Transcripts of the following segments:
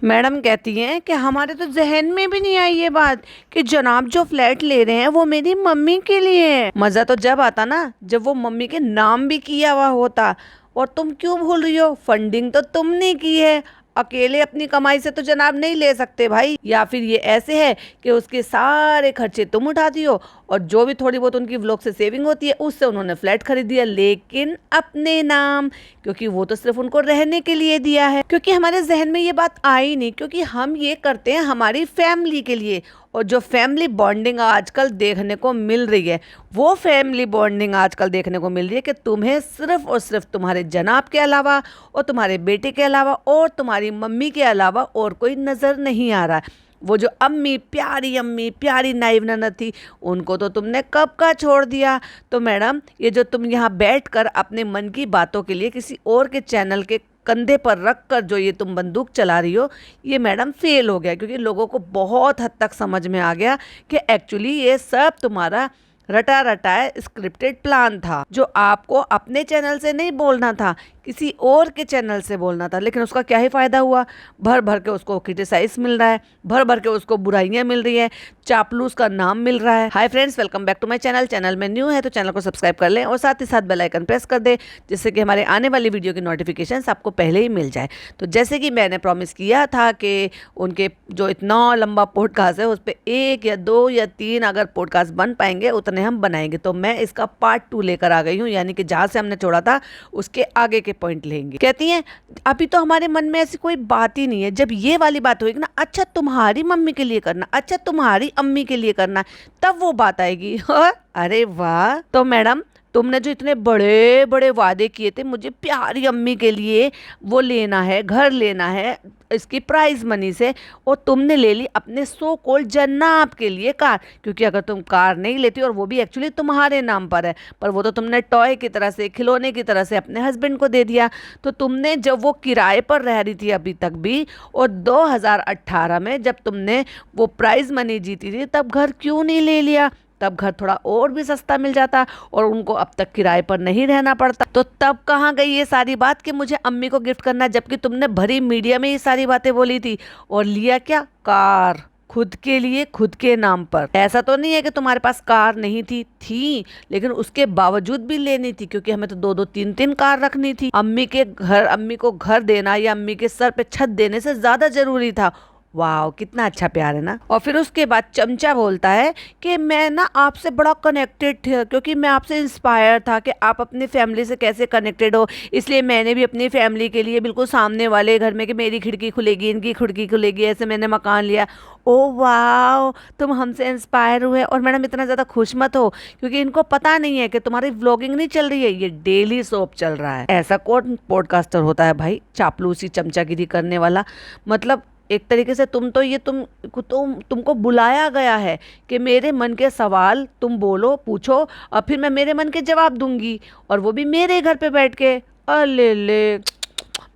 Madam कहती हैं कि हमारे तो जहन में भी नहीं आई ये बात कि जनाब जो फ्लैट ले रहे हैं वो मेरी मम्मी के लिए है। मजा तो जब आता ना जब वो मम्मी के नाम भी किया हुआ होता। और तुम क्यों भूल रही हो, फंडिंग तो तुमने की है, अकेले अपनी कमाई से तो जनाब नहीं ले सकते भाई। या फिर ये ऐसे है कि उसके सारे खर्चे तुम उठाती हो और जो भी थोड़ी बहुत उनकी व्लॉग से सेविंग होती है उससे उन्होंने फ्लैट खरीद दिया, लेकिन अपने नाम, क्योंकि वो तो सिर्फ उनको रहने के लिए दिया है। क्योंकि हमारे जहन में ये बात आई नहीं, क्योंकि हम ये करते हैं हमारी फैमिली के लिए। और जो फैमिली बॉन्डिंग आजकल देखने को मिल रही है, वो फैमिली बॉन्डिंग आजकल देखने को मिल रही है कि तुम्हें सिर्फ और सिर्फ तुम्हारे जनाब के अलावा और तुम्हारे बेटे के अलावा और तुम्हारी मम्मी के अलावा और कोई नज़र नहीं आ रहा है। वो जो अम्मी प्यारी नाइव ननद थी, उनको तो तुमने कब का छोड़ दिया। तो मैडम ये जो तुम यहाँ बैठकर अपने मन की बातों के लिए किसी और के चैनल के कंधे पर रख कर जो ये तुम बंदूक चला रही हो, ये मैडम फेल हो गया। क्योंकि लोगों को बहुत हद तक समझ में आ गया कि एक्चुअली ये सब तुम्हारा रटा रटाया स्क्रिप्टेड प्लान था, जो आपको अपने चैनल से नहीं बोलना था, किसी और के चैनल से बोलना था। लेकिन उसका क्या ही फ़ायदा हुआ, भर भर के उसको क्रिटिसाइज मिल रहा है, भर भर के उसको बुराइयां मिल रही है, चापलूस का नाम मिल रहा है। Hi friends, welcome back to my channel. Channel में न्यू है तो चैनल को सब्सक्राइब कर लें और साथ ही साथ बेल आइकन प्रेस कर दें, जिससे कि हमारे आने वाली वीडियो की नोटिफिकेशन आपको पहले ही मिल जाए। तो जैसे कि मैंने प्रॉमिस किया था कि उनके जो इतना लंबा पॉडकास्ट है उस पर 1 या 2 या 3 अगर पॉडकास्ट बन पाएंगे उतने हम बनाएंगे। तो मैं इसका पार्ट 2 लेकर आ गई हूँ, यानी कि जहाँ से हमने छोड़ा था उसके आगे के पॉइंट लेंगे। कहती हैं अभी तो हमारे मन में ऐसी कोई बात ही नहीं है, जब ये वाली बात होगी ना, अच्छा तुम्हारी मम्मी के लिए करना, अच्छा तुम्हारी अम्मी के लिए करना, तब वो बात आएगी। अरे वाह। तो मैडम तुमने जो इतने बड़े बड़े वादे किए थे, मुझे प्यारी अम्मी के लिए वो लेना है, घर लेना है इसकी प्राइज मनी से, और तुमने ले ली अपने सो कॉल्ड जन्नाब के लिए कार। क्योंकि अगर तुम कार नहीं लेती, और वो भी एक्चुअली तुम्हारे नाम पर है, पर वो तो तुमने टॉय की तरह से, खिलौने की तरह से अपने हस्बैंड को दे दिया। तो तुमने जब वो किराए पर रह रही थी अभी तक भी, और 2018 में जब तुमने वो प्राइज मनी जीती थी, तब घर क्यों नहीं ले लिया? तब घर थोड़ा और भी सस्ता मिल जाता और उनको अब तक किराए पर नहीं रहना पड़ता। तो तब कहाँ गई ये सारी बात कि मुझे अम्मी को गिफ्ट करना, जबकि तुमने भरी मीडिया में ये सारी बातें बोली थी। और लिया क्या? कार, खुद के लिए, खुद के नाम पर। ऐसा तो नहीं है कि तुम्हारे पास कार नहीं थी, लेकिन उसके बावजूद भी लेनी थी, क्योंकि हमें तो 2-2 3-3 कार रखनी थी। अम्मी को घर देना या अम्मी के सर पे छत देने से ज्यादा जरूरी था। वाह, कितना अच्छा प्यार है ना। और फिर उसके बाद चमचा बोलता है कि मैं ना आपसे बड़ा कनेक्टेड था, क्योंकि मैं आपसे इंस्पायर था कि आप अपनी फैमिली से कैसे कनेक्टेड हो, इसलिए मैंने भी अपनी फैमिली के लिए बिल्कुल सामने वाले घर में कि मेरी खिड़की खुलेगी, इनकी खिड़की खुलेगी, ऐसे मैंने मकान लिया। ओ वाह, तुम हमसे इंस्पायर हुए। और मैडम इतना ज़्यादा खुश मत हो, क्योंकि इनको पता नहीं है कि तुम्हारी व्लॉगिंग नहीं चल रही है, ये डेली सोप चल रहा है। ऐसा कौन पॉडकास्टर होता है भाई, चापलूसी चमचागिरी करने वाला। मतलब एक तरीके से तुमको बुलाया गया है कि मेरे मन के सवाल तुम बोलो, पूछो, और फिर मैं मेरे मन के जवाब दूंगी, और वो भी मेरे घर पे बैठ के। अले ले,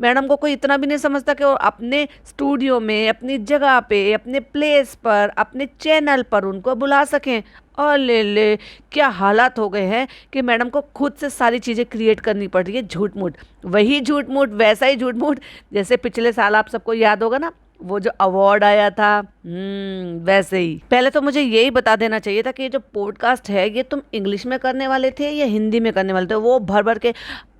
मैडम को कोई इतना भी नहीं समझता कि वो अपने स्टूडियो में, अपनी जगह पे, अपने प्लेस पर, अपने चैनल पर उनको बुला सकें। अले ले, क्या हालात हो गए हैं कि मैडम को खुद से सारी चीज़ें क्रिएट करनी पड़ रही है। झूठ मूठ, वही झूठ मूठ, वैसा ही झूठ मूठ जैसे पिछले साल आप सबको याद होगा ना, वो जो अवार्ड आया था, वैसे ही। पहले तो मुझे यही बता देना चाहिए था कि ये जो पॉडकास्ट है ये तुम इंग्लिश में करने वाले थे या हिंदी में करने वाले थे। वो भर भर के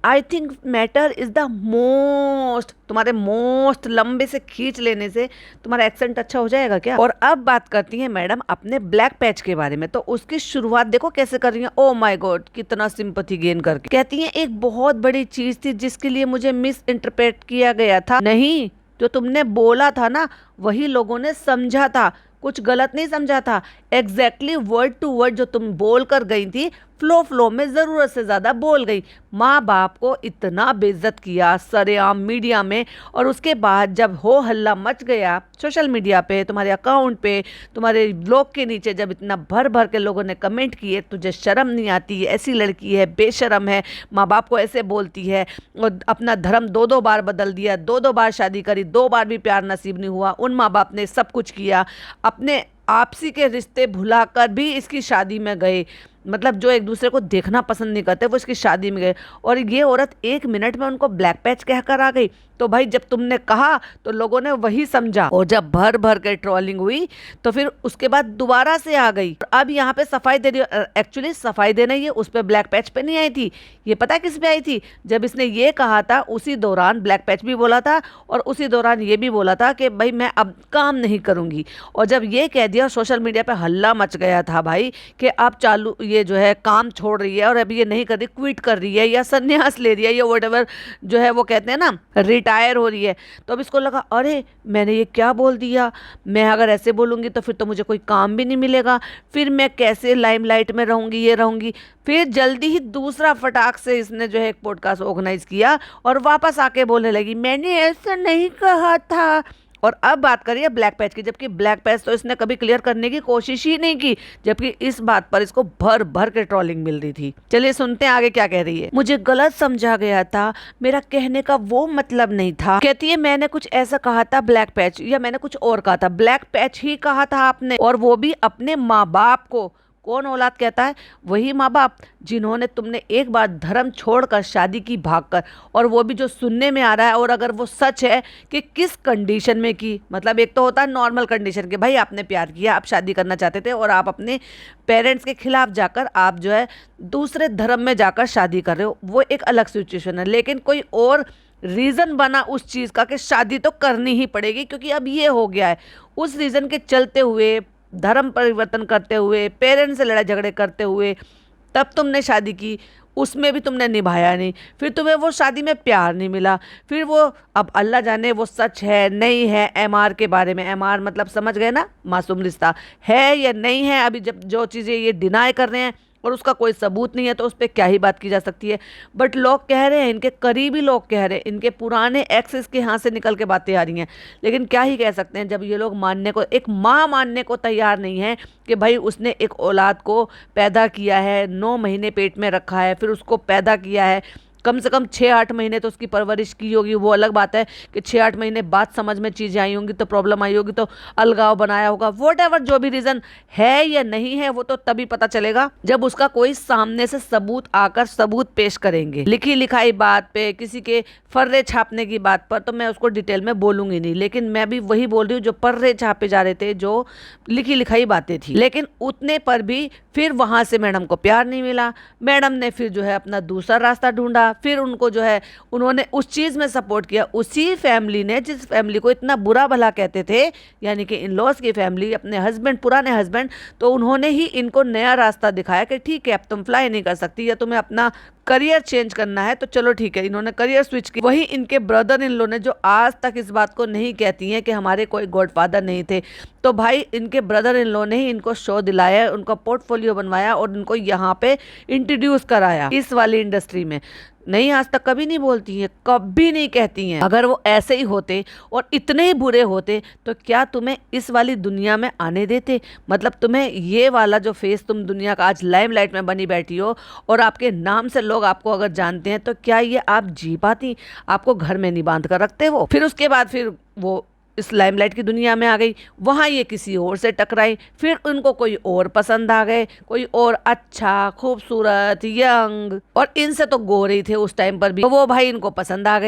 I think matter is the most, तुम्हारे मोस्ट लंबे से खींच लेने से तुम्हारा एक्सेंट अच्छा हो जाएगा क्या? और अब बात करती हैं मैडम अपने ब्लैक पैच के बारे में। तो उसकी शुरुआत देखो कैसे कर रही हैं। ओ माय गॉड, कितना सिंपैथी गेन करके कहती हैं एक बहुत बड़ी चीज थी जिसके लिए मुझे मिस इंटरप्रेट किया गया था। नहीं, जो तुमने बोला था ना वही लोगों ने समझा था, कुछ गलत नहीं समझा था। एग्जैक्टली वर्ड टू वर्ड जो तुम बोल कर गई थी, फ्लो में ज़रूरत से ज़्यादा बोल गई। माँ बाप को इतना बेइज्जत किया सरेआम मीडिया में, और उसके बाद जब हो हल्ला मच गया सोशल मीडिया पे, तुम्हारे अकाउंट पे, तुम्हारे ब्लॉग के नीचे जब इतना भर भर के लोगों ने कमेंट किए, तुझे शर्म नहीं आती, ऐसी लड़की है, बेशरम है, माँ बाप को ऐसे बोलती है, और अपना धर्म 2-2 बार बदल दिया, 2-2 बार शादी करी, 2 बार भी प्यार नसीब नहीं हुआ। उन माँ बाप ने सब कुछ किया, अपने आपसी के रिश्ते भुलाकर भी इसकी शादी में गए। मतलब जो एक दूसरे को देखना पसंद नहीं करते वो इसकी शादी में गए, और ये औरत 1 मिनट में उनको ब्लैक पैच कहकर आ गई। तो भाई जब तुमने कहा तो लोगों ने वही समझा, और जब भर भर के ट्रोलिंग हुई तो फिर उसके बाद दोबारा से आ गई। अब यहाँ पे सफाई दे रही, एक्चुअली सफाई देना ये उस पे ब्लैक पैच पे नहीं आई थी, ये पता किस पे आई थी? जब इसने ये कहा था उसी दौरान ब्लैक पैच भी बोला था और उसी दौरान ये भी बोला था कि भाई मैं अब काम नहीं करूंगी। और जब ये कह दिया सोशल मीडिया पे हल्ला मच गया था भाई कि अब चालू ये जो है काम छोड़ रही है और अभी ये नहीं कर रही, क्विट कर रही है या संन्यास ले रही है या व्हाटएवर जो है वो कहते हैं ना, रिटायर हो रही है। तो अब इसको लगा अरे मैंने ये क्या बोल दिया, मैं अगर ऐसे बोलूँगी तो फिर तो मुझे कोई काम भी नहीं मिलेगा, फिर मैं कैसे लाइमलाइट में रहूँगी, ये रहूँगी। फिर जल्दी ही दूसरा फटाक से इसने जो है एक पॉडकास्ट ऑर्गेनाइज किया और वापस आके बोलने लगी मैंने ऐसा नहीं कहा था। और अब बात करिए ब्लैक पैच की, जबकि ब्लैक पैच तो इसने कभी क्लियर करने की कोशिश ही नहीं की, जबकि इस बात पर इसको भर भर के ट्रोलिंग मिल रही थी। चलिए सुनते हैं आगे क्या कह रही है। मुझे गलत समझा गया था, मेरा कहने का वो मतलब नहीं था। कहती है मैंने कुछ ऐसा कहा था ब्लैक पैच, या मैंने कुछ और कहा था, ब्लैक पैच ही कहा था आपने, और वो भी अपने माँ बाप को। कौन औलाद कहता है? वही माँ बाप जिन्होंने तुमने एक बार धर्म छोड़कर शादी की भागकर, और वो भी जो सुनने में आ रहा है, और अगर वो सच है कि किस कंडीशन में की, मतलब एक तो होता है नॉर्मल कंडीशन के भाई आपने प्यार किया, आप शादी करना चाहते थे और आप अपने पेरेंट्स के खिलाफ जाकर आप जो है दूसरे धर्म में जाकर शादी कर रहे हो, वो एक अलग सिचुएशन है। लेकिन कोई और रीज़न बना उस चीज़ का कि शादी तो करनी ही पड़ेगी क्योंकि अब ये हो गया है, उस रीज़न के चलते हुए, धर्म परिवर्तन करते हुए, पेरेंट्स से लड़ाई झगड़े करते हुए तब तुमने शादी की, उसमें भी तुमने निभाया नहीं, फिर तुम्हें वो शादी में प्यार नहीं मिला, फिर वो अब अल्लाह जाने वो सच है नहीं है। एमआर के बारे में, एमआर मतलब समझ गए ना, मासूम रिश्ता है या नहीं है, अभी जब जो चीज़ें ये डिनाई कर रहे हैं और उसका कोई सबूत नहीं है तो उस पर क्या ही बात की जा सकती है। बट लोग कह रहे हैं, इनके करीबी लोग कह रहे हैं, इनके पुराने एक्सेस के यहाँ से निकल के बातें आ रही हैं, लेकिन क्या ही कह सकते हैं जब ये लोग मानने को, एक माँ मानने को तैयार नहीं है कि भाई उसने एक औलाद को पैदा किया है, 9 महीने पेट में रखा है, फिर उसको पैदा किया है, कम से कम 6-8 महीने तो उसकी परवरिश की होगी। वो अलग बात है कि 6-8 महीने बाद समझ में चीज़ें आई होंगी तो प्रॉब्लम आई होगी तो अलगाव बनाया होगा, व्हाटएवर जो भी रीज़न है या नहीं है वो तो तभी पता चलेगा जब उसका कोई सामने से सबूत आकर सबूत पेश करेंगे। लिखी लिखाई बात पे, किसी के फर्रे छापने की बात पर तो मैं उसको डिटेल में बोलूंगी नहीं, लेकिन मैं भी वही बोल रही हूँ जो पर्रे छापे जा रहे थे, जो लिखी लिखाई बातें थी। लेकिन उतने पर भी फिर वहाँ से मैडम को प्यार नहीं मिला, मैडम ने फिर जो है अपना दूसरा रास्ता ढूंढा, फिर उनको जो है उन्होंने उस चीज़ में सपोर्ट किया, उसी फैमिली ने जिस फैमिली को इतना बुरा भला कहते थे, यानी कि इन लॉज की फैमिली, अपने हस्बैंड, पुराने हस्बैंड, तो उन्होंने ही इनको नया रास्ता दिखाया कि ठीक है अब तुम फ्लाई नहीं कर सकती या तुम्हें अपना करियर चेंज करना है तो चलो ठीक है। इन्होंने करियर स्विच की। वही इनके ब्रदर इन लॉ ने, जो आज तक इस बात को नहीं कहती हैं कि हमारे कोई गॉडफादर नहीं थे, तो भाई इनके ब्रदर इन लॉ ने ही इनको शो दिलाया, उनका पोर्टफोलियो बनवाया और उनको यहाँ पे इंट्रोड्यूस कराया इस वाली इंडस्ट्री में। नहीं, आज तक कभी नहीं बोलती हैं, कभी नहीं कहती हैं। अगर वो ऐसे ही होते और इतने ही बुरे होते तो क्या तुम्हें इस वाली दुनिया में आने देते? मतलब तुम्हें ये वाला जो फेस तुम दुनिया का आज लाइमलाइट में बनी बैठी हो और आपके नाम से लोग आपको अगर जानते हैं तो क्या ये आप जी पाती? आपको घर में नहीं बांध कर रखते वो। फिर उसके बाद फिर वो इस लाइमलाइट की दुनिया में आ गई, वहाँ ये किसी और से टकराई, फिर उनको कोई और पसंद आ गए, कोई और अच्छा, खूबसूरत, यंग, और इनसे तो गोरे ही थे उस टाइम पर भी, तो वो भाई इनको पसंद आ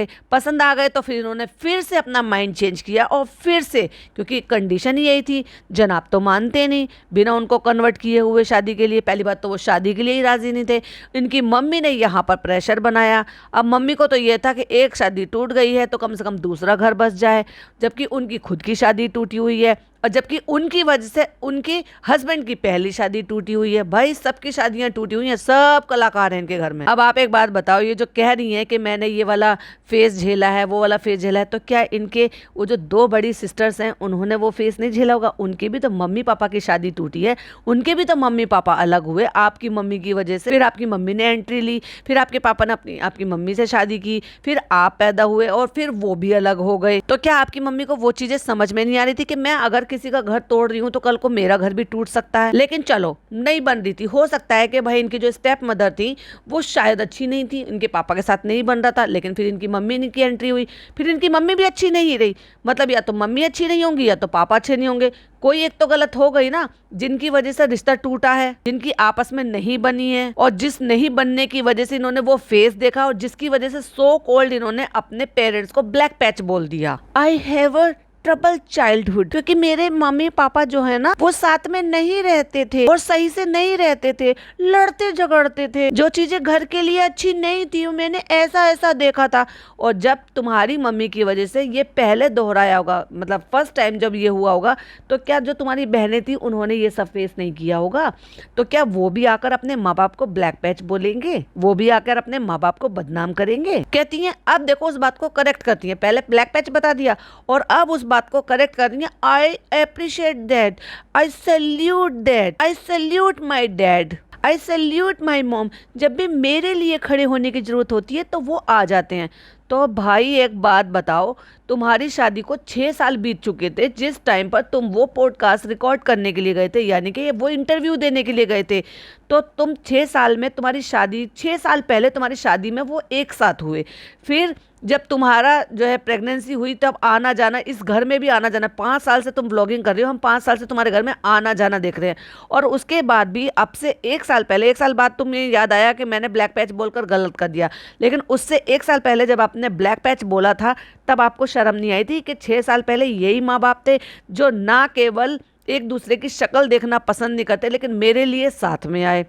गए तो फिर इन्होंने फिर से अपना माइंड चेंज किया और फिर से, क्योंकि कंडीशन ही यही थी, जनाब तो मानते नहीं, बिना उनको कन्वर्ट किए हुए शादी के लिए, पहली बात तो वो शादी के लिए ही राजी नहीं थे। इनकी मम्मी ने यहाँ पर प्रेशर बनाया। अब मम्मी को तो ये था कि एक शादी टूट गई है तो कम से कम दूसरा घर बस जाए, जबकि उनकी खुद की शादी टूटी हुई है और जबकि उनकी वजह से उनके हस्बैंड की पहली शादी टूटी हुई है। भाई सबकी शादियां टूटी हुई हैं, सब कलाकार हैं इनके घर में। अब आप एक बात बताओ, ये जो कह रही हैं कि मैंने ये वाला फेस झेला है, वो वाला फेस झेला है, तो क्या इनके वो जो 2 बड़ी सिस्टर्स हैं उन्होंने वो फेस नहीं झेला होगा? उनके भी तो मम्मी पापा की शादी टूटी है, उनके भी तो मम्मी पापा अलग हुए आपकी मम्मी की वजह से, फिर आपकी मम्मी ने एंट्री ली, फिर आपके पापा ने आपकी मम्मी से शादी की, फिर आप पैदा हुए और फिर वो भी अलग हो गए। तो क्या आपकी मम्मी को वो चीज़ें समझ में नहीं आ रही थी कि मैं अगर किसी का घर तोड़ रही हूँ तो कल को मेरा घर भी टूट सकता है। लेकिन चलो, नहीं बन रही थी, हो सकता है कि भाई इनकी जो स्टेप मदर थी वो शायद अच्छी नहीं थी, इनके पापा के साथ नहीं बन रहा था। लेकिन फिर इनकी मम्मी की एंट्री हुई, फिर इनकी मम्मी भी अच्छी नहीं रही। मतलब या तो मम्मी अच्छी नहीं होंगी या तो पापा अच्छे नहीं होंगे, कोई एक तो गलत हो गई ना, जिनकी वजह से रिश्ता टूटा है, जिनकी आपस में नहीं बनी है, और जिस नहीं बनने की वजह से इन्होंने वो फेस देखा और जिसकी वजह से सो कॉल्ड इन्होंने अपने पेरेंट्स को ब्लैक पैच बोल दिया। I have a trouble childhood, क्योंकि मेरे मम्मी पापा जो है ना वो साथ में नहीं रहते थे और सही से नहीं रहते थे, लड़ते झगड़ते थे, जो चीजें घर के लिए अच्छी नहीं थी मैंने ऐसा ऐसा देखा था। और जब तुम्हारी मम्मी की वजह से ये पहले दोहराया होगा, मतलब फर्स्ट टाइम जब ये हुआ होगा, तो क्या जो तुम्हारी बहनें थी उन्होंने ये सब फेस नहीं किया होगा? तो क्या वो भी आकर अपने माँ बाप को ब्लैक पैच बोलेंगे? वो भी आकर अपने माँ बाप को बदनाम करेंगे? कहती हैं अब देखो उस बात को करेक्ट करती हैं, पहले ब्लैक पैच बता दिया और अब उस बात को करेक्ट कर रही है। I appreciate that, I salute that, I salute my dad, I salute my mom. जब भी मेरे लिए खड़े होने की जरूरत होती है तो वो आ जाते हैं। तो भाई एक बात बताओ, तुम्हारी शादी को 6 साल बीत चुके थे जिस टाइम पर तुम वो पॉडकास्ट रिकॉर्ड करने के लिए गए थे, यानी कि वो इंटरव्यू देने के लिए गए थे। तो तुम 6 साल में तुम्हारी शादी, 6 साल पहले तुम्हारी शादी में वो एक साथ हुए। फिर जब तुम्हारा जो है प्रेगनेंसी हुई तब आना जाना, इस घर में भी आना जाना, 5 साल से तुम व्लॉगिंग कर रहे हो, हम 5 साल से तुम्हारे घर में आना जाना देख रहे हैं। और उसके बाद भी अब से 1 साल पहले, 1 साल बाद तुम्हें याद आया कि मैंने ब्लैक पैच बोलकर गलत कर दिया। लेकिन उससे 1 साल पहले जब आपने ब्लैक पैच बोला था तब आपको शर्म नहीं आई थी कि 6 साल पहले यही माँ बाप थे जो ना केवल एक दूसरे की शक्ल देखना पसंद नहीं करते लेकिन मेरे लिए साथ में आए,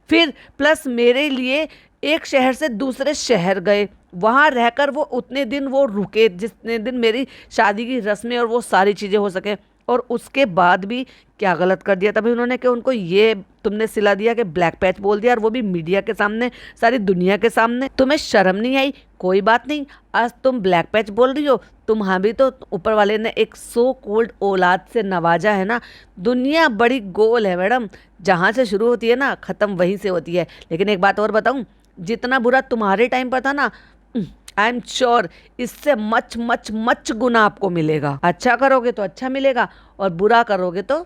फिर प्लस मेरे लिए एक शहर से दूसरे शहर गए, वहाँ रहकर वो उतने दिन वो रुके जितने दिन मेरी शादी की रस्में और वो सारी चीज़ें हो सके। और उसके बाद भी क्या गलत कर दिया तभी उन्होंने कि उनको ये तुमने सिला दिया कि ब्लैक पैच बोल दिया, और वो भी मीडिया के सामने, सारी दुनिया के सामने। तुम्हें शर्म नहीं आई? कोई बात नहीं, आज तुम ब्लैक पैच बोल रही हो, तुम्हां भी तो ऊपर वाले ने एक सो कोल्ड औलाद से नवाजा है ना। दुनिया बड़ी गोल है मैडम, जहाँ से शुरू होती है ना ख़त्म वहीं से होती है। लेकिन एक बात और बताऊँ, जितना बुरा तुम्हारे टाइम पर था ना, आई एम श्योर इससे मच मच मच गुना आपको मिलेगा। अच्छा करोगे तो अच्छा मिलेगा और बुरा करोगे तो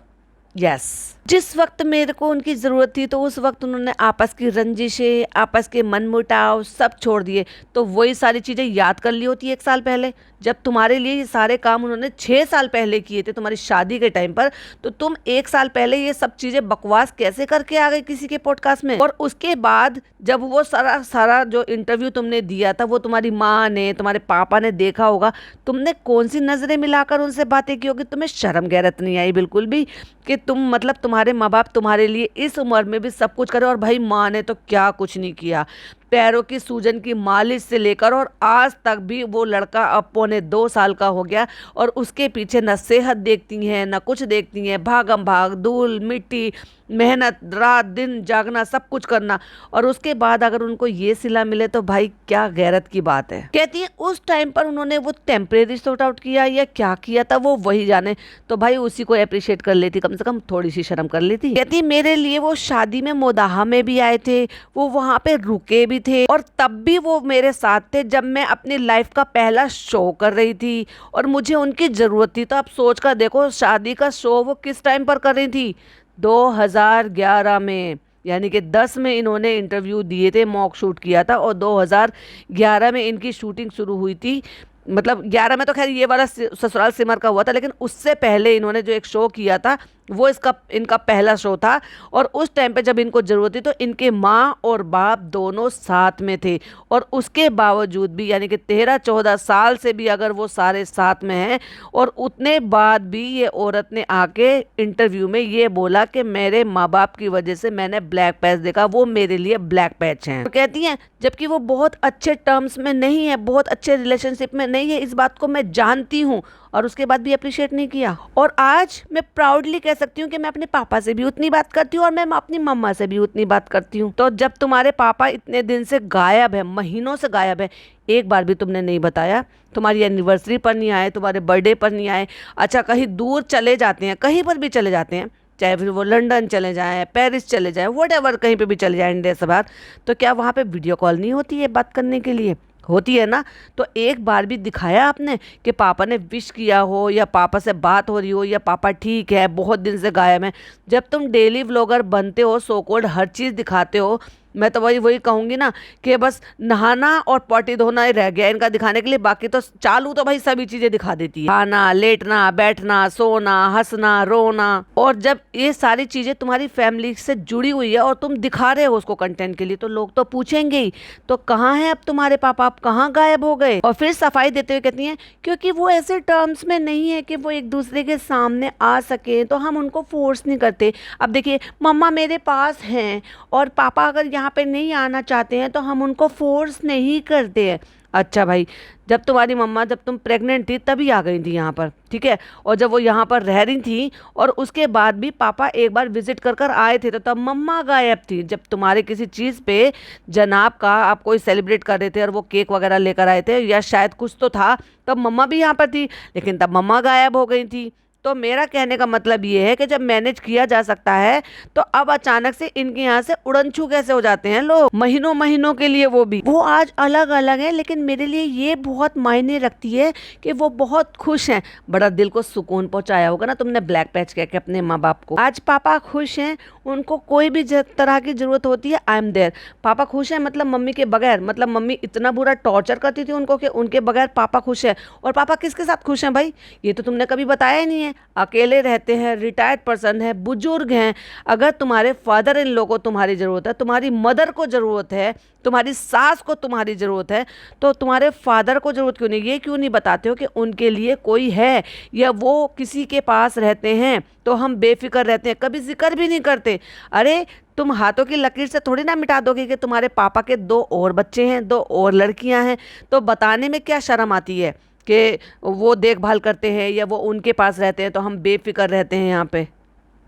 यस। जिस वक्त मेरे को उनकी ज़रूरत थी तो उस वक्त उन्होंने आपस की रंजिशें, आपस के मनमुटाव सब छोड़ दिए। तो वही सारी चीज़ें याद कर ली होती 1 साल पहले, जब तुम्हारे लिए ये सारे काम उन्होंने 6 साल पहले किए थे तुम्हारी शादी के टाइम पर। तो तुम 1 साल पहले ये सब चीज़ें बकवास कैसे करके आ गई किसी के पॉडकास्ट में? और उसके बाद जब वो सारा जो इंटरव्यू तुमने दिया था वो तुम्हारी माँ ने, तुम्हारे पापा ने देखा होगा, तुमने कौन सी नज़रें मिलाकर उनसे बातें की होगी? तुम्हें शर्म गैरत नहीं आई बिल्कुल भी कि तुम, मतलब तुम्हारे माँ बाप तुम्हारे लिए इस उम्र में भी सब कुछ करे। और भाई माँ ने तो क्या कुछ नहीं किया, पैरों की सूजन की मालिश से लेकर, और आज तक भी वो लड़का अब 1.25 साल का हो गया और उसके पीछे न सेहत देखती हैं न कुछ देखती हैं, भागम भाग, धूल मिट्टी, मेहनत, रात दिन जागना, सब कुछ करना। और उसके बाद अगर उनको ये सिला मिले तो भाई क्या गैरत की बात है। कहती है उस टाइम पर उन्होंने वो टेम्परेरी सॉर्ट आउट किया या क्या किया था वो वही जाने, तो भाई उसी को अप्रिशिएट कर लेती, कम से कम थोड़ी सी शर्म कर लेती। कहती मेरे लिए वो शादी में मोदाहा में भी आए थे, वो वहाँ पे रुके भी थे, और तब भी वो मेरे साथ थे जब मैं अपनी लाइफ का पहला शो कर रही थी और मुझे उनकी ज़रूरत थी। तो आप सोच कर देखो शादी का शो वो किस टाइम पर कर रही थी? 2011 में, यानी कि 10 में इन्होंने इंटरव्यू दिए थे, मॉक शूट किया था, और 2011 में इनकी शूटिंग शुरू हुई थी। मतलब 11 में तो खैर ये वाला ससुराल सिमर का हुआ था, लेकिन उससे पहले इन्होंने जो एक शो किया था वो इनका पहला शो था। और उस टाइम पे जब इनको ज़रूरत थी तो इनके माँ और बाप दोनों साथ में थे, और उसके बावजूद भी, यानी कि 13-14 साल से भी अगर वो सारे साथ में हैं, और उतने बाद भी ये औरत ने आके इंटरव्यू में ये बोला कि मेरे माँ बाप की वजह से मैंने ब्लैक पैच देखा, वो मेरे लिए ब्लैक पैच हैं। तो कहती हैं जबकि वो बहुत अच्छे टर्म्स में नहीं है, बहुत अच्छे रिलेशनशिप में नहीं है, इस बात को मैं जानती हूँ, और उसके बाद भी अप्रिशिएट नहीं किया। और आज मैं प्राउडली कह सकती हूँ कि मैं अपने पापा से भी उतनी बात करती हूँ और मैं अपनी मम्मा से भी उतनी बात करती हूँ। तो जब तुम्हारे पापा इतने दिन से गायब है, महीनों से गायब है, एक बार भी तुमने नहीं बताया, तुम्हारी एनिवर्सरी पर नहीं आए, तुम्हारे बर्थडे पर नहीं आए, अच्छा कहीं दूर चले जाते हैं, कहीं पर भी चले जाते हैं, चाहे फिर वो लंदन चले जाएं, पेरिस चले जाएं, व्हाटएवर, कहीं पे भी चले जाएं इंडिया से बाहर, तो क्या वहाँ पे वीडियो कॉल नहीं होती है बात करने के लिए? होती है ना। तो एक बार भी दिखाया आपने कि पापा ने विश किया हो या पापा से बात हो रही हो या पापा ठीक है बहुत दिन से गायब है। जब तुम डेली व्लॉगर बनते हो, सो कॉल्ड हर चीज़ दिखाते हो, मैं तो वही वही कहूँगी ना कि बस नहाना और पॉटी धोना ही रह गया इनका दिखाने के लिए, बाकी तो चालू तो भाई सभी चीजें दिखा देती है, खाना, लेटना, बैठना, सोना, हंसना, रोना। और जब ये सारी चीजें तुम्हारी फैमिली से जुड़ी हुई है और तुम दिखा रहे हो उसको कंटेंट के लिए, तो लोग तो पूछेंगे ही, तो कहाँ है अब तुम्हारे पापा, अब कहाँ गायब हो गए। और फिर सफाई देते हुए कहती हैं क्योंकि वो ऐसे टर्म्स में नहीं है कि वो एक दूसरे के सामने आ सके, तो हम उनको फोर्स नहीं करते। अब देखिए, मम्मा मेरे पास हैं और पापा अगर यहाँ पे नहीं आना चाहते हैं तो हम उनको फोर्स नहीं करते हैं। अच्छा भाई, जब तुम्हारी मम्मा, जब तुम प्रेग्नेंट थी तभी आ गई थी यहाँ पर, ठीक है, और जब वो यहाँ पर रह रही थी और उसके बाद भी पापा एक बार विजिट कर कर आए थे, तो तब मम्मा गायब थी। जब तुम्हारे किसी चीज़ पे जनाब का आप कोई सेलिब्रेट कर रहे थे और वो केक वगैरह लेकर आए थे या शायद कुछ तो था, तब मम्मा भी यहाँ पर थी, लेकिन तब मम्मा गायब हो गई थी। तो मेरा कहने का मतलब ये है कि जब मैनेज किया जा सकता है तो अब अचानक से इनके यहाँ से उड़नछू कैसे हो जाते हैं लोग, महीनों महीनों के लिए, वो भी। वो आज अलग अलग है, लेकिन मेरे लिए ये बहुत मायने रखती है कि वो बहुत खुश हैं। बड़ा दिल को सुकून पहुंचाया होगा ना तुमने ब्लैक पैच कह के अपने माँ बाप को। आज पापा खुश हैं, उनको कोई भी तरह की जरूरत होती है, आई एम देयर। पापा खुश हैं मतलब मम्मी के बगैर, मतलब मम्मी इतना बुरा टॉर्चर करती थी उनको कि उनके बगैर पापा खुश है। और पापा किसके साथ खुश हैं भाई, ये तो तुमने कभी बताया ही नहीं है। अकेले रहते हैं, रिटायर्ड पर्सन है, बुजुर्ग हैं। अगर तुम्हारे फादर इन लो को तुम्हारी ज़रूरत है, तुम्हारी मदर को ज़रूरत है, तुम्हारी सास को तुम्हारी ज़रूरत है, तो तुम्हारे फादर को ज़रूरत क्यों नहीं? ये क्यों नहीं बताते हो कि उनके लिए कोई है या वो किसी के पास रहते हैं तो हम बेफिक्र रहते हैं, कभी जिक्र भी नहीं करते। अरे तुम हाथों की लकीर से थोड़ी ना मिटा दोगे कि तुम्हारे पापा के 2 और बच्चे हैं, 2 और लड़कियां हैं, तो बताने में क्या शर्म आती है कि वो देखभाल करते हैं या वो उनके पास रहते हैं तो हम बेफिक्र रहते हैं यहाँ पे।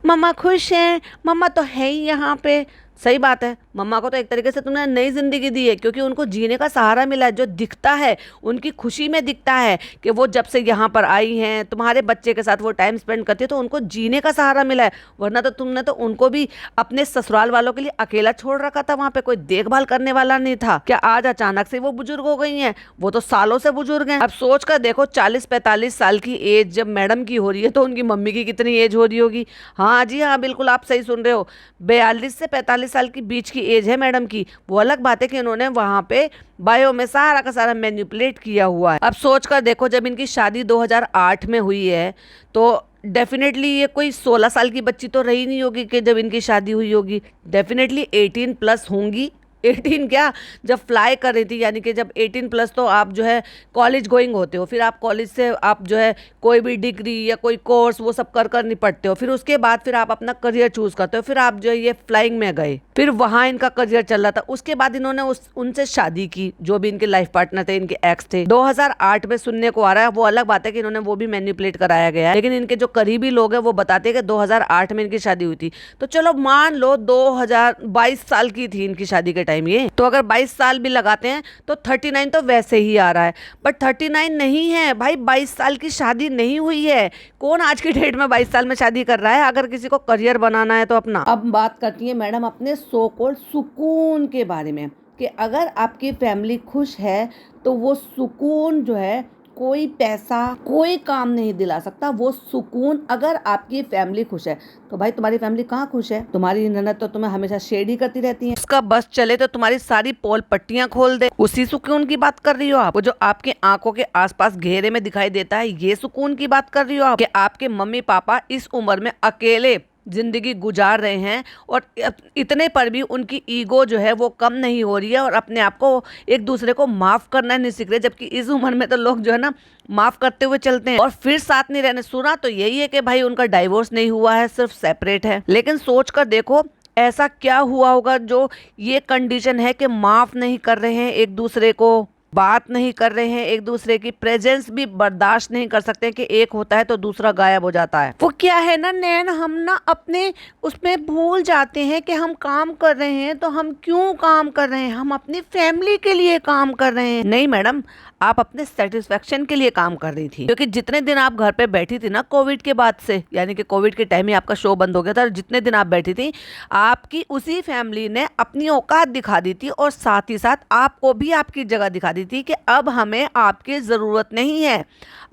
मम्मा खुश हैं, मम्मा तो है ही यहाँ पे। सही बात है, मम्मा को तो एक तरीके से तुमने नई जिंदगी दी है, क्योंकि उनको जीने का सहारा मिला है। जो दिखता है उनकी खुशी में दिखता है कि वो जब से यहाँ पर आई हैं, तुम्हारे बच्चे के साथ वो टाइम स्पेंड करती है, तो उनको जीने का सहारा मिला है। वरना तो तुमने तो उनको भी अपने ससुराल वालों के लिए अकेला छोड़ रखा था, वहाँ पे कोई देखभाल करने वाला नहीं था। क्या आज अचानक से वो बुजुर्ग हो गई हैं? वो तो सालों से बुजुर्ग हैं। अब सोच कर देखो, 40-45 साल की एज जब मैडम की हो रही है तो उनकी मम्मी की कितनी एज हो रही होगी। हाँ जी हाँ, बिल्कुल आप सही सुन रहे हो, 42 से 45 साल की बीच की एज है मैडम की। वो अलग बात है कि इन्होंने वहां पे बायो में सारा का सारा मैनिपुलेट किया हुआ है। अब सोच कर देखो, जब इनकी शादी 2008 में हुई है तो डेफिनेटली ये कोई 16 साल की बच्ची तो रही नहीं होगी कि जब इनकी शादी हुई होगी। डेफिनेटली 18 प्लस होंगी। 18 क्या, जब फ्लाई कर रही थी, यानी कि जब 18 प्लस तो आप जो है कॉलेज गोइंग होते हो, फिर आप कॉलेज से आप जो है कोई भी डिग्री या कोई कोर्स वो सब कर कर निपटते हो, फिर उसके बाद फिर आप अपना करियर चूज करते हो, फिर आप जो है ये फ्लाइंग में गए, फिर वहाँ इनका करियर चल रहा था। उसके बाद इन्होंने उनसे शादी की, जो भी इनके लाइफ पार्टनर थे, इनके एक्स थे। 2008 में सुनने को आ रहा है, वो अलग बात है कि इन्होंने वो भी मैनिपुलेट कराया गया है, लेकिन इनके जो करीबी लोग हैं वो बताते हैं कि 2008 में इनकी शादी हुई थी। तो चलो मान लो 2022 साल की थी इनकी शादी के टाइम ये, तो अगर 22 साल भी लगाते हैं तो 39 तो वैसे ही आ रहा है। बट 39 नहीं है भाई, 22 साल की शादी नहीं हुई है। कौन आज की डेट में 22 साल में शादी कर रहा है, अगर किसी को करियर बनाना है तो अपना। अब बात करती है मैडम अपने सो कॉल्ड सुकून के बारे में, कि अगर आपकी फैमिली खुश है तो वो सुकून जो है कोई पैसा कोई काम नहीं दिला सकता। वो सुकून, अगर आपकी फैमिली खुश है तो भाई तुम्हारी फैमिली कहाँ खुश है? तुम्हारी ननद तो तुम्हें हमेशा शेड ही करती रहती है, उसका बस चले तो तुम्हारी सारी पोल पट्टियां खोल दे। उसी सुकून की बात कर रही हो आप? वो जो आपके आंखों के आसपास घेरे में दिखाई देता है, ये सुकून की बात कर रही हो आप? कि आपके मम्मी पापा इस उम्र में अकेले जिंदगी गुजार रहे हैं और इतने पर भी उनकी ईगो जो है वो कम नहीं हो रही है और अपने आप को एक दूसरे को माफ करना नहीं सीख रहे, जबकि इस उम्र में तो लोग जो है ना माफ करते हुए चलते हैं और फिर साथ नहीं रहने। सुना तो यही है कि भाई उनका डाइवोर्स नहीं हुआ है, सिर्फ सेपरेट है। लेकिन सोच कर देखो ऐसा क्या हुआ होगा जो ये कंडीशन है कि माफ नहीं कर रहे हैं एक दूसरे को, बात नहीं कर रहे हैं एक दूसरे की, प्रेजेंस भी बर्दाश्त नहीं कर सकते कि एक होता है तो दूसरा गायब हो जाता है। वो क्या है ना नैन, हम ना अपने उसमें भूल जाते हैं कि हम काम कर रहे हैं तो हम क्यों काम कर रहे हैं, हम अपनी फैमिली के लिए काम कर रहे हैं। नहीं मैडम, आप अपने सेटिस्फेक्शन के लिए काम कर रही थी, क्योंकि जितने दिन आप घर पे बैठी थी ना कोविड के बाद से, यानी कि कोविड के टाइम ही आपका शो बंद हो गया था, जितने दिन आप बैठी थी आपकी उसी फैमिली ने अपनी औकात दिखा दी थी और साथ ही साथ आपको भी आपकी जगह दिखा दी थी कि अब हमें आपकी ज़रूरत नहीं है,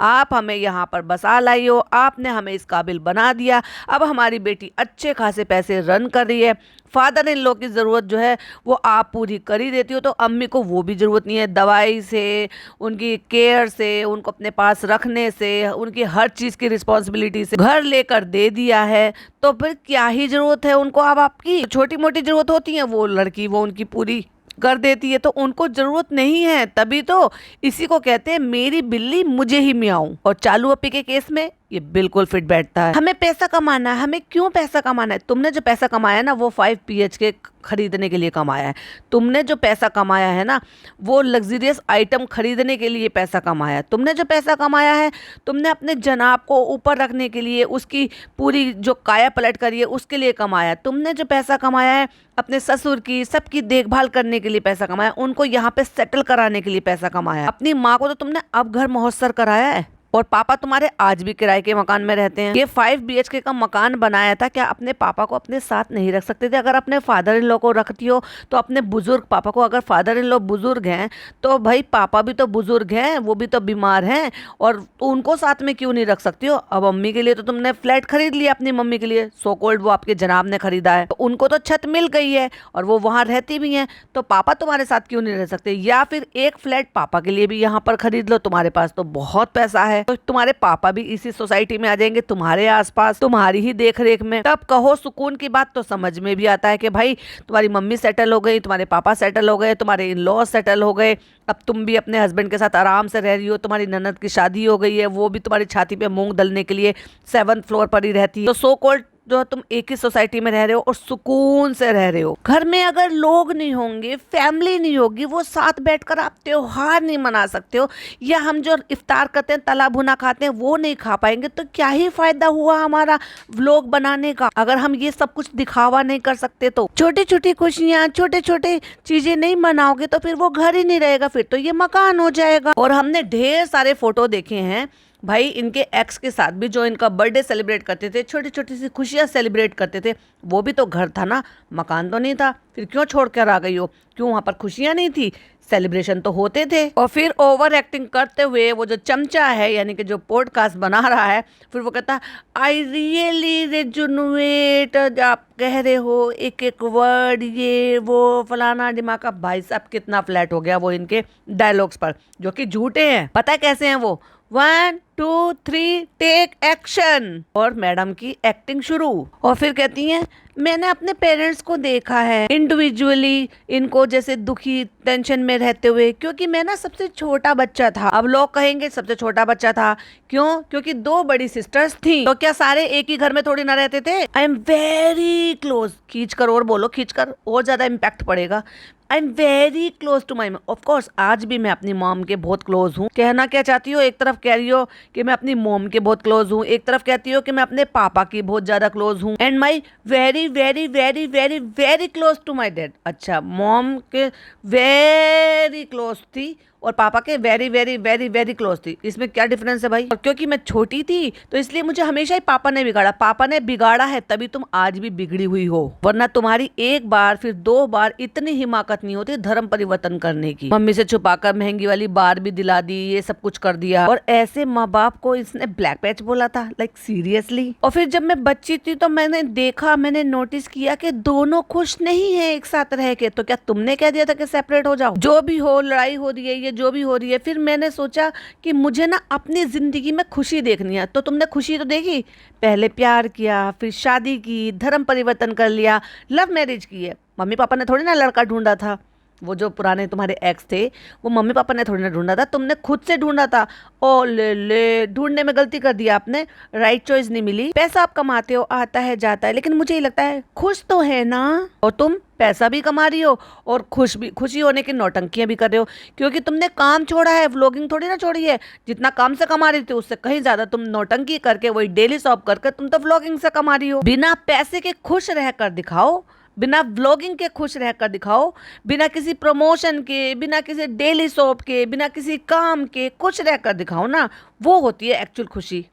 आप हमें यहाँ पर बसा लाई हो, आपने हमें इस काबिल बना दिया, अब हमारी बेटी अच्छे खासे पैसे रन कर रही है, फादर इन लॉ की ज़रूरत जो है वो आप पूरी कर ही देती हो, तो अम्मी को वो भी ज़रूरत नहीं है, दवाई से, उनकी केयर से, उनको अपने पास रखने से, उनकी हर चीज़ की रिस्पॉन्सिबिलिटी से घर लेकर दे दिया है, तो फिर क्या ही ज़रूरत है उनको अब आपकी। छोटी मोटी ज़रूरत होती है वो लड़की वो उनकी पूरी कर देती है, तो उनको जरूरत नहीं है। तभी तो इसी को कहते हैं मेरी बिल्ली मुझे ही मियाऊं। और चालू अपी के केस में ये बिल्कुल फिट बैठता है। हमें पैसा कमाना है, हमें क्यों पैसा कमाना है? तुमने जो पैसा कमाया ना वो 5 BHK खरीदने के लिए कमाया है। तुमने जो पैसा कमाया है ना वो लग्जरियस आइटम खरीदने के लिए पैसा कमाया है। तुमने जो पैसा कमाया है तुमने अपने जनाब को ऊपर रखने के लिए, उसकी पूरी जो काया पलट करी है उसके लिए कमाया है। तुमने जो पैसा कमाया है अपने ससुर की, सबकी देखभाल करने के लिए पैसा कमाया, उनको यहाँ पे सेटल कराने के लिए पैसा कमाया। अपनी माँ को तो तुमने अब घर मुहस्सर कराया है। और पापा तुम्हारे आज भी किराए के मकान में रहते हैं। ये 5 BHK का मकान बनाया था, क्या अपने पापा को अपने साथ नहीं रख सकते थे? अगर अपने फादर इन लॉ को रखती हो तो अपने बुजुर्ग पापा को, अगर फादर इन लॉ बुजुर्ग हैं तो भाई पापा भी तो बुजुर्ग हैं, वो भी तो बीमार हैं, और तो उनको साथ में क्यों नहीं रख सकती हो? अब अम्मी के लिए तो तुमने फ्लैट खरीद लिया अपनी मम्मी के लिए, सो कॉल्ड वो आपके जनाब ने खरीदा है, तो उनको तो छत मिल गई है और वो वहाँ रहती भी हैं, तो पापा तुम्हारे साथ क्यों नहीं रह सकते? या फिर एक फ्लैट पापा के लिए भी यहाँ पर खरीद लो, तुम्हारे पास तो बहुत पैसा है, तो तुम्हारे पापा भी इसी सोसाइटी में आ जाएंगे, तुम्हारे आसपास, तुम्हारी ही देख रेख में। तब कहो सुकून की बात, तो समझ में भी आता है कि भाई तुम्हारी मम्मी सेटल हो गई, तुम्हारे पापा सेटल हो गए, तुम्हारे इन लॉ सेटल हो गए, अब तुम भी अपने हस्बैंड के साथ आराम से रह रही हो, तुम्हारी ननद की शादी हो गई है, वो भी तुम्हारी छाती पे मूंग दलने के लिए 7th फ्लोर पर ही रहती है। तो सो कॉल्ड जो तुम एक ही सोसाइटी में रह रहे हो और सुकून से रह रहे हो। घर में अगर लोग नहीं होंगे, फैमिली नहीं होगी, वो साथ बैठकर आप त्योहार नहीं मना सकते हो, या हम जो इफ्तार करते हैं तला भुना खाते हैं वो नहीं खा पाएंगे, तो क्या ही फायदा हुआ हमारा व्लॉग बनाने का अगर हम ये सब कुछ दिखावा नहीं कर सकते? तो छोटी छोटी खुशियाँ, छोटे छोटे चीजें नहीं मनाओगे तो फिर वो घर ही नहीं रहेगा, फिर तो ये मकान हो जाएगा। और हमने ढेर सारे फोटो देखे हैं भाई इनके एक्स के साथ भी, जो इनका बर्थडे सेलिब्रेट करते थे, छोटी छोटी सी खुशियां सेलिब्रेट करते थे, वो भी तो घर था ना, मकान तो नहीं था, फिर क्यों छोड़ कर आ गई हो? क्यों वहाँ पर खुशियां नहीं थी? सेलिब्रेशन तो होते थे। और फिर ओवर एक्टिंग करते हुए वो जो चमचा है यानी कि जो पॉडकास्ट बना रहा है, फिर वो कहता आई रियली रेजोनेट, आप कह रहे हो एक एक वर्ड, ये वो फलाना दिमाग का। भाई साहब कितना फ्लैट हो गया वो इनके डायलॉग्स पर, जो कि झूठे हैं। पता है कैसे हैं वो? 1 2 3 टेक एक्शन, और मैडम की एक्टिंग शुरू। और फिर कहती हैं मैंने अपने पेरेंट्स को देखा है इंडिविजुअली, इनको जैसे दुखी टेंशन में रहते हुए, क्योंकि मैं ना सबसे छोटा बच्चा था। अब लोग कहेंगे सबसे छोटा बच्चा था क्यों? क्योंकि 2 बड़ी सिस्टर्स थी, तो क्या सारे एक ही घर में थोड़ी ना रहते थे? आई एम वेरी क्लोज, खींच कर और बोलो, खींच कर और ज्यादा इम्पैक्ट पड़ेगा। I am very close to my mom. Of course आज भी मैं अपनी मॉम के बहुत क्लोज हूँ। कहना क्या चाहती हो? एक तरफ कह रही हो कि मैं अपनी मॉम के बहुत क्लोज हूँ, एक तरफ कहती हो कि मैं अपने पापा की बहुत ज्यादा क्लोज हूँ, and my very very very very very close to my dad. अच्छा, मॉम के वेरी क्लोज थी और पापा के very very very very close थी, इसमें क्या डिफरेंस है भाई? और क्योंकि मैं छोटी थी तो इसलिए मुझे हमेशा ही पापा ने बिगाड़ा। पापा ने बिगाड़ा है तभी तुम आज भी बिगड़ी हुई हो, वरना तुम्हारी एक बार फिर 2 बार इतनी हिमाकत नहीं होती धर्म परिवर्तन करने की। मम्मी से छुपाकर महंगी वाली बार भी दिला दी, ये सब कुछ कर दिया, और ऐसे माँ बाप को इसने ब्लैक पैच बोला था, लाइक सीरियसली। और फिर जब मैं बच्ची थी तो मैंने देखा, मैंने नोटिस किया कि दोनों खुश नहीं है एक साथ रह के। तो क्या तुमने कह दिया था कि सेपरेट हो जाओ? जो भी हो, लड़ाई हो रही है, ये जो भी हो रही है, फिर मैंने सोचा कि मुझे ना अपनी जिंदगी में खुशी देखनी है। तो तुमने खुशी तो देखी, पहले प्यार किया, फिर शादी की, धर्म परिवर्तन कर लिया, लव मैरिज की है। मम्मी पापा ने थोड़ी ना लड़का ढूंढा था, वो जो पुराने तुम्हारे एक्स थे वो मम्मी पापा ने थोड़ी ना ढूंढा था, तुमने खुद से ढूंढा था। ओ ले, ढूंढने में गलती कर दिया आपने, राइट चॉइस नहीं मिली। पैसा आप कमाते हो, आता है जाता है, लेकिन मुझे ये लगता है खुश तो है ना। और तुम पैसा भी कमा रही हो और खुश भी, खुशी होने की नौटंकियां भी कर रहे हो, क्योंकि तुमने काम छोड़ा है, व्लॉगिंग थोड़ी ना छोड़ी है। जितना काम से कमा रही थी उससे कहीं ज्यादा तुम नौटंकी करके, वही डेली शॉप करके तुम तो व्लॉगिंग से कमा रही हो। बिना पैसे के खुश रहकर दिखाओ, बिना व्लॉगिंग के खुश रहकर दिखाओ, बिना किसी प्रमोशन के, बिना किसी डेली शॉप के, बिना किसी काम के खुश रहकर दिखाओ ना, वो होती है एक्चुअल खुशी।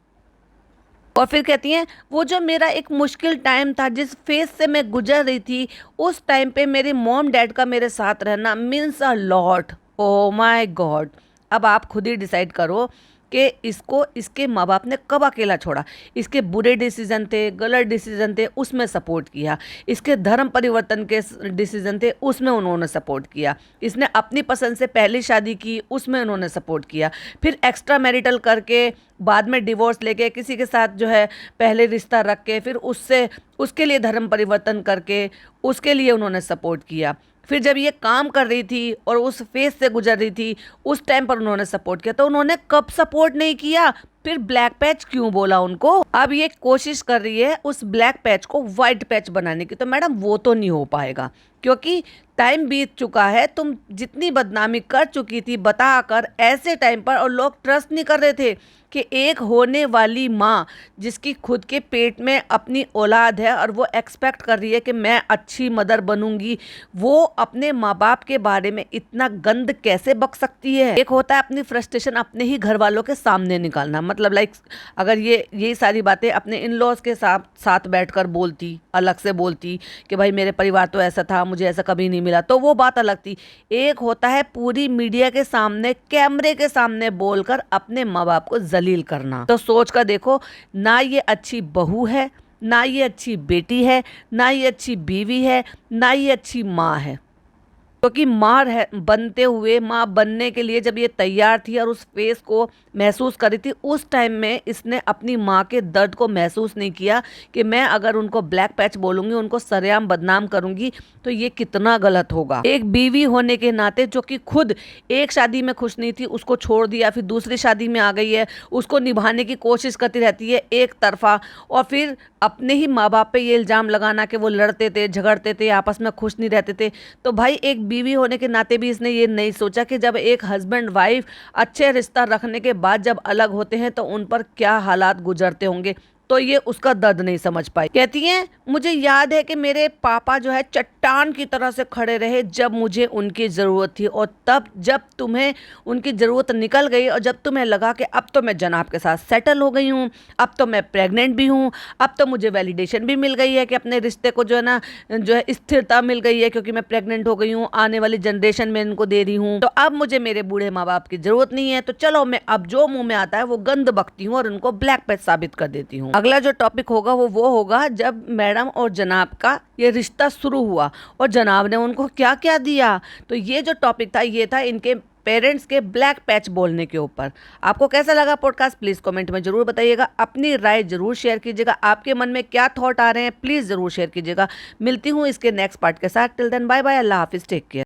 और फिर कहती हैं वो जो मेरा एक मुश्किल टाइम था, जिस फेज से मैं गुजर रही थी, उस टाइम पे मेरे मॉम डैड का मेरे साथ रहना means a lot. Oh my God. अब आप खुद ही डिसाइड करो कि इसको इसके माँ बाप ने कब अकेला छोड़ा। इसके बुरे डिसीजन थे, गलत डिसीजन थे, उसमें सपोर्ट किया। इसके धर्म परिवर्तन के डिसीजन थे, उसमें उन्होंने सपोर्ट किया। इसने अपनी पसंद से पहली शादी की, उसमें उन्होंने सपोर्ट किया। फिर एक्स्ट्रा मैरिटल करके बाद में डिवोर्स लेके किसी के साथ जो है पहले रिश्ता रख के फिर उससे उसके लिए धर्म परिवर्तन करके उसके लिए उन्होंने सपोर्ट किया। फिर जब ये काम कर रही थी और उस फेज से गुजर रही थी, उस टाइम पर उन्होंने सपोर्ट किया। तो उन्होंने कब सपोर्ट नहीं किया, फिर ब्लैक पैच क्यों बोला उनको। अब ये कोशिश कर रही है उस ब्लैक पैच को वाइट पैच बनाने की। तो मैडम वो तो नहीं हो पाएगा, क्योंकि टाइम बीत चुका है। तुम जितनी बदनामी कर चुकी थी बताकर ऐसे टाइम पर, और लोग ट्रस्ट नहीं कर रहे थे कि एक होने वाली माँ जिसकी खुद के पेट में अपनी औलाद है और वो एक्सपेक्ट कर रही है कि मैं अच्छी मदर बनूंगी, वो अपने माँ बाप के बारे में इतना गंद कैसे बक सकती है। एक होता है अपनी फ्रस्ट्रेशन अपने ही घर वालों के सामने निकालना, मतलब लाइक अगर ये सारी बातें अपने इन लॉज के साथ बैठकर बोलती, अलग से बोलती कि भाई मेरे परिवार तो ऐसा था, मुझे ऐसा कभी नहीं मिला, तो वो बात अलग थी। एक होता है पूरी मीडिया के सामने, कैमरे के सामने बोलकर अपने माँ बाप को जलील करना। तो सोच कर देखो, ना ये अच्छी बहू है, ना ये अच्छी बेटी है, ना ये अच्छी बीवी है, ना ये अच्छी माँ है। क्योंकि माँ बनते हुए, माँ बनने के लिए जब ये तैयार थी और उस फेस को महसूस करी थी, उस टाइम में इसने अपनी माँ के दर्द को महसूस नहीं किया कि मैं अगर उनको ब्लैक पैच बोलूँगी, उनको सरेआम बदनाम करूँगी तो ये कितना गलत होगा। एक बीवी होने के नाते जो कि खुद एक शादी में खुश नहीं थी, उसको छोड़ दिया, फिर दूसरी शादी में आ गई है, उसको निभाने की कोशिश करती रहती है एक तरफा, और फिर अपने ही माँ बाप पे ये इल्ज़ाम लगाना कि वो लड़ते थे, झगड़ते थे, आपस में खुश नहीं रहते थे। तो भाई एक बीवी होने के नाते भी इसने ये नहीं सोचा कि जब एक हस्बैंड वाइफ अच्छे रिश्ता रखने के बाद जब अलग होते हैं तो उन पर क्या हालात गुजरते होंगे। तो ये उसका दर्द नहीं समझ पाई। कहती हैं मुझे याद है कि मेरे पापा जो है चट्टान की तरह से खड़े रहे जब मुझे उनकी ज़रूरत थी, और तब जब तुम्हें उनकी ज़रूरत निकल गई और जब तुम्हें लगा कि अब तो मैं जनाब के साथ सेटल हो गई हूँ, अब तो मैं प्रेग्नेंट भी हूँ, अब तो मुझे वैलिडेशन भी मिल गई है कि अपने रिश्ते को जो है ना जो है स्थिरता मिल गई है, क्योंकि मैं प्रेग्नेंट हो गई हूँ, आने वाली जनरेशन में इनको दे रही हूँ, तो अब मुझे मेरे बूढ़े माँ बाप की ज़रूरत नहीं है। तो चलो मैं अब जो मुँह में आता है वो गंद बकती हूँ और उनको ब्लैक पैच साबित कर देती हूँ। अगला जो टॉपिक होगा वो होगा जब मैडम और जनाब का ये रिश्ता शुरू हुआ और जनाब ने उनको क्या क्या दिया। तो ये जो टॉपिक था ये था इनके पेरेंट्स के ब्लैक पैच बोलने के ऊपर। आपको कैसा लगा पॉडकास्ट प्लीज़ कमेंट में जरूर बताइएगा, अपनी राय जरूर शेयर कीजिएगा, आपके मन में क्या थॉट आ रहे हैं प्लीज़ ज़रूर शेयर कीजिएगा। मिलती हूँ इसके नेक्स्ट पार्ट के साथ। टिल देन बाय बाय, अल्लाह हाफिज़, टेक केयर।